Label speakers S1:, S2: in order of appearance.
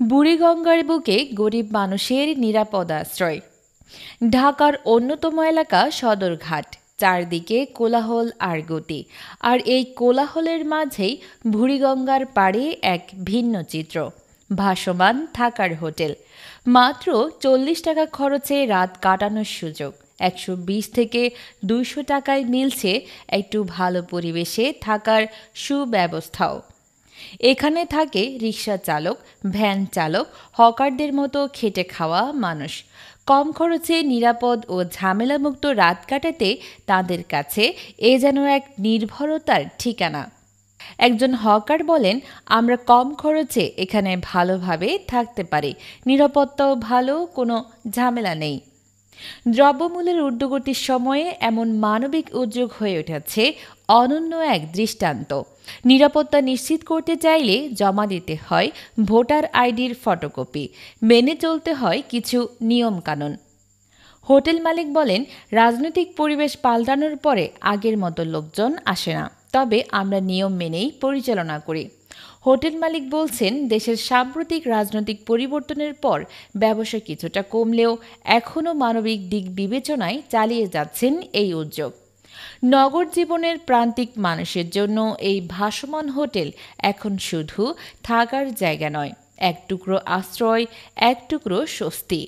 S1: বুড়িগঙ্গার বুকে গরিব মানুষের নিরাপদ আশ্রয়। ঢাকার অন্যতম এলাকা সদরঘাট, চারদিকে কোলাহল আর গতি। আর এই কোলাহলের মাঝেই বুড়িগঙ্গার পাড়ে এক ভিন্ন চিত্র, ভাসমান থাকার হোটেল। মাত্র 40 টাকা খরচে রাত কাটানোর সুযোগ। 120 থেকে 200 টাকায় মিলছে একটু ভালো পরিবেশে থাকার সুব্যবস্থাও। এখানে থাকে রিক্সা চালক, ভ্যান চালক, হকারদের মতো খেটে খাওয়া মানুষ। কম খরচে নিরাপদ ও ঝামেলামুক্ত রাত কাটাতে তাদের কাছে এ যেন এক নির্ভরতার ঠিকানা। একজন হকার বলেন, আমরা কম খরচে এখানে ভালোভাবে থাকতে পারি, নিরাপত্তাও ভালো, কোনো ঝামেলা নেই। দ্রব্যমূল্যের ঊর্ধ্বগতির সময়ে এমন মানবিক উদ্যোগ হয়ে উঠেছে অনন্য এক দৃষ্টান্ত। নিরাপত্তা নিশ্চিত করতে চাইলে জমা দিতে হয় ভোটার আইডির ফটোকপি, মেনে চলতে হয় কিছু নিয়মকানুন। হোটেল মালিক বলেন, রাজনৈতিক পরিবেশ পাল্টানোর পরে আগের মতো লোকজন আসে না, তবে আমরা নিয়ম মেনেই পরিচালনা করি। হোটেল মালিক বলছেন, দেশের সাম্প্রতিক রাজনৈতিক পরিবর্তনের পর ব্যবসা কিছুটা কমলেও এখনও মানবিক দিক বিবেচনায় চালিয়ে যাচ্ছেন এই উদ্যোগ। নগর জীবনের প্রান্তিক মানুষের জন্য এই ভাসমান হোটেল এখন শুধু থাকার জায়গা নয়, এক টুকরো আশ্রয়, এক টুকরো স্বস্তি।